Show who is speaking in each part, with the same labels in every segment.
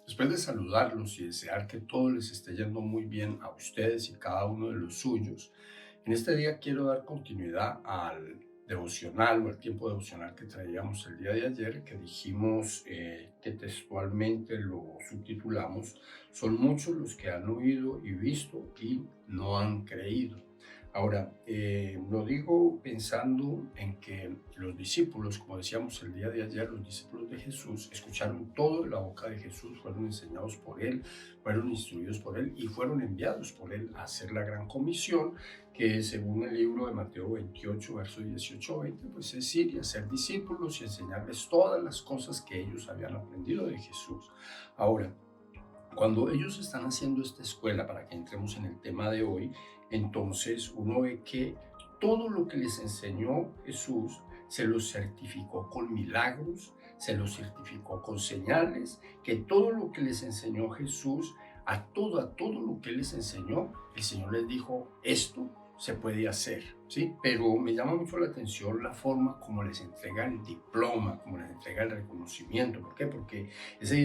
Speaker 1: Después de saludarlos y desear que todo les esté yendo muy bien a ustedes y cada uno de los suyos, en este día quiero dar continuidad al devocional o al tiempo devocional que traíamos el día de ayer, que dijimos que textualmente lo subtitulamos: son muchos los que han oído y visto y no han creído. Ahora, lo digo pensando en que los discípulos, como decíamos el día de ayer, los discípulos de Jesús escucharon todo de la boca de Jesús, fueron enseñados por Él, fueron instruidos por Él y fueron enviados por Él a hacer la gran comisión, que según el libro de Mateo 28, versos 18-20, pues es ir y hacer discípulos y enseñarles todas las cosas que ellos habían aprendido de Jesús. Ahora, cuando ellos están haciendo esta escuela, para que entremos en el tema de hoy, entonces uno ve que todo lo que les enseñó Jesús se los certificó con milagros, se los certificó con señales, que todo lo que les enseñó Jesús, a todo lo que les enseñó, el Señor les dijo: esto se puede hacer, ¿sí? Pero me llama mucho la atención la forma como les entrega el diploma, como les entrega el reconocimiento. ¿Por qué? Porque ese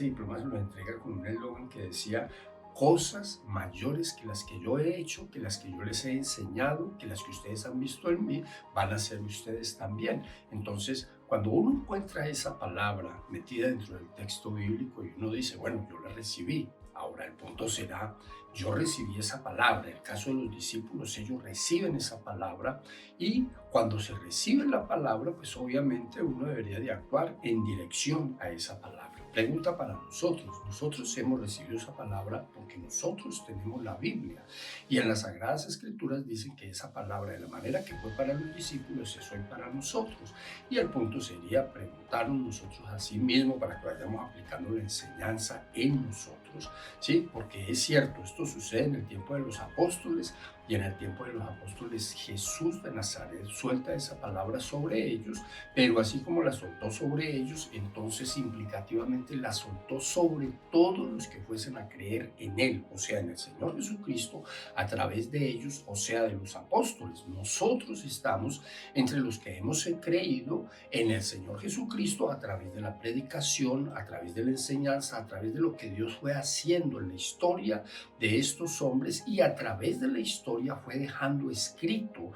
Speaker 1: diploma se lo entrega con un eslogan que decía: cosas mayores que las que yo he hecho, que las que yo les he enseñado, que las que ustedes han visto en mí, van a ser ustedes también. Entonces, cuando uno encuentra esa palabra metida dentro del texto bíblico y uno dice: bueno, yo la recibí. Ahora el punto será: yo recibí esa palabra. En el caso de los discípulos, ellos reciben esa palabra, y cuando se recibe la palabra, pues obviamente uno debería de actuar en dirección a esa palabra. Pregunta para nosotros: nosotros hemos recibido esa palabra porque nosotros tenemos la Biblia, y en las Sagradas Escrituras dicen que esa palabra, de la manera que fue para los discípulos, es hoy para nosotros. Y el punto sería preguntarnos nosotros a sí mismos, para que vayamos aplicando la enseñanza en nosotros, ¿sí? Porque es cierto, esto sucede en el tiempo de los apóstoles, y en el tiempo de los apóstoles Jesús de Nazaret suelta esa palabra sobre ellos, pero así como la soltó sobre ellos, entonces implicativamente la soltó sobre todos los que fuesen a creer en Él, o sea, en el Señor Jesucristo, a través de ellos, o sea, de los apóstoles. Nosotros estamos entre los que hemos creído en el Señor Jesucristo a través de la predicación, a través de la enseñanza, a través de lo que Dios fue haciendo en la historia de estos hombres, y a través de la historia fue dejando escrito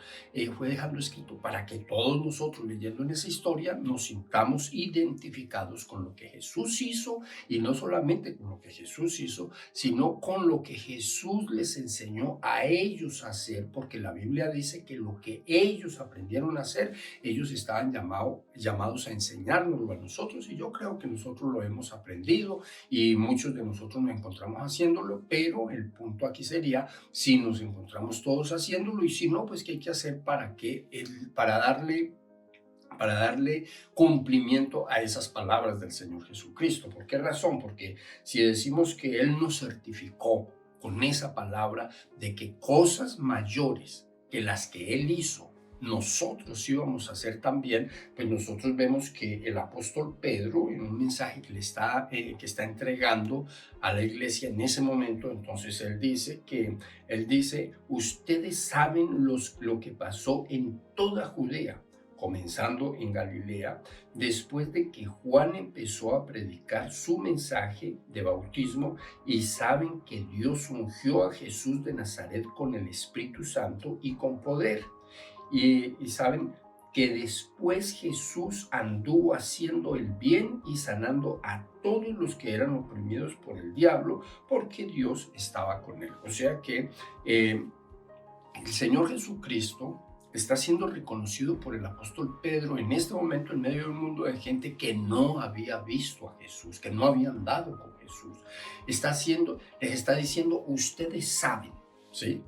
Speaker 1: para que todos nosotros, leyendo en esa historia, nos sintamos identificados con lo que Jesús hizo, y no solamente con lo que Jesús hizo, sino con lo que Jesús les enseñó a ellos a hacer, porque la Biblia dice que lo que ellos aprendieron a hacer, ellos estaban llamados a enseñárnoslo a nosotros, y yo creo que nosotros lo hemos aprendido y muchos de nosotros nos encontramos haciéndolo, pero el punto aquí sería si nos encontramos todos haciéndolo, y si no, pues qué hay que hacer para darle cumplimiento a esas palabras del Señor Jesucristo. ¿Por qué razón? Porque si decimos que Él nos certificó con esa palabra de que cosas mayores que las que Él hizo, nosotros íbamos a hacer también, pues nosotros vemos que el apóstol Pedro, en un mensaje que está entregando a la iglesia en ese momento, entonces él dice: ustedes saben lo que pasó en toda Judea, comenzando en Galilea, después de que Juan empezó a predicar su mensaje de bautismo, y saben que Dios ungió a Jesús de Nazaret con el Espíritu Santo y con poder. Y saben que después Jesús anduvo haciendo el bien y sanando a todos los que eran oprimidos por el diablo, porque Dios estaba con él. O sea que el Señor Jesucristo está siendo reconocido por el apóstol Pedro en este momento en medio de un mundo de gente que no había visto a Jesús, que no había andado con Jesús. Les está diciendo: ustedes saben, ¿sí?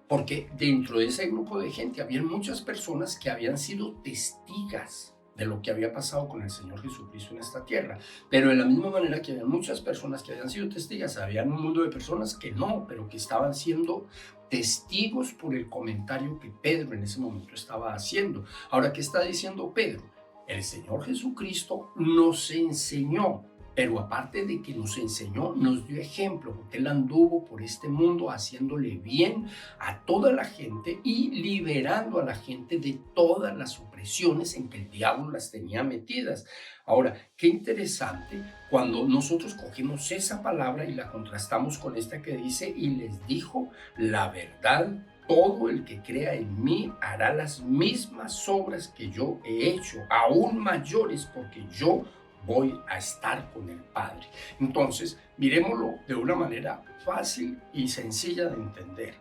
Speaker 1: Porque dentro de ese grupo de gente había muchas personas que habían sido testigas de lo que había pasado con el Señor Jesucristo en esta tierra. Pero de la misma manera que había muchas personas que habían sido testigas, había un mundo de personas que no, pero que estaban siendo testigos por el comentario que Pedro en ese momento estaba haciendo. Ahora, ¿qué está diciendo Pedro? El Señor Jesucristo nos enseñó Pero aparte de que nos enseñó, nos dio ejemplo, porque Él anduvo por este mundo haciéndole bien a toda la gente y liberando a la gente de todas las opresiones en que el diablo las tenía metidas. Ahora, qué interesante cuando nosotros cogemos esa palabra y la contrastamos con esta que dice, y les dijo la verdad. Todo el que crea en mí hará las mismas obras que yo he hecho, aún mayores, porque yo voy a estar con el Padre. Entonces, miremoslo de una manera fácil y sencilla de entender.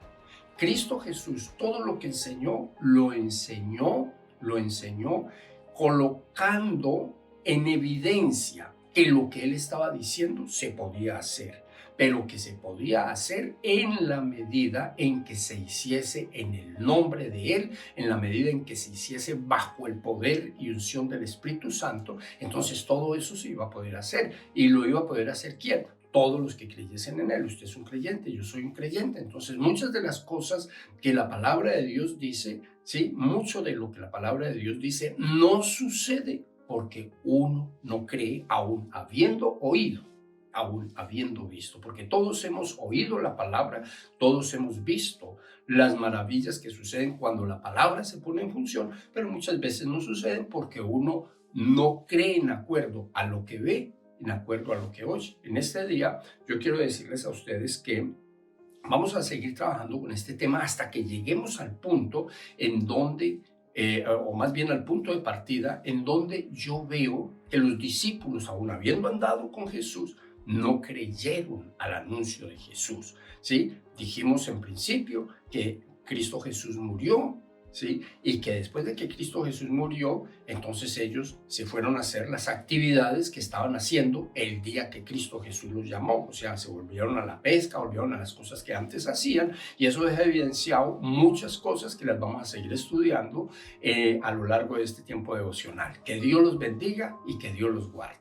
Speaker 1: Cristo Jesús, todo lo que enseñó, lo enseñó colocando en evidencia que lo que Él estaba diciendo se podía hacer, pero que se podía hacer en la medida en que se hiciese en el nombre de Él, en la medida en que se hiciese bajo el poder y unción del Espíritu Santo. Entonces todo eso se iba a poder hacer. ¿Y lo iba a poder hacer quién? Todos los que creyesen en Él. Usted es un creyente, yo soy un creyente. Entonces muchas de las cosas que la palabra de Dios dice, ¿sí? Mucho de lo que la palabra de Dios dice no sucede porque uno no cree aún habiendo oído, aún habiendo visto, porque todos hemos oído la palabra, todos hemos visto las maravillas que suceden cuando la palabra se pone en función, pero muchas veces no suceden porque uno no cree en acuerdo a lo que ve, en acuerdo a lo que oye. En este día yo quiero decirles a ustedes que vamos a seguir trabajando con este tema hasta que lleguemos al punto en donde o más bien al punto de partida, en donde yo veo que los discípulos, aún habiendo andado con Jesús, no creyeron al anuncio de Jesús, ¿sí? Dijimos en principio que Cristo Jesús murió, ¿sí? Y que después de que Cristo Jesús murió, entonces ellos se fueron a hacer las actividades que estaban haciendo el día que Cristo Jesús los llamó. O sea, se volvieron a la pesca, volvieron a las cosas que antes hacían, y eso deja evidenciado muchas cosas que las vamos a seguir estudiando a lo largo de este tiempo devocional. Que Dios los bendiga y que Dios los guarde.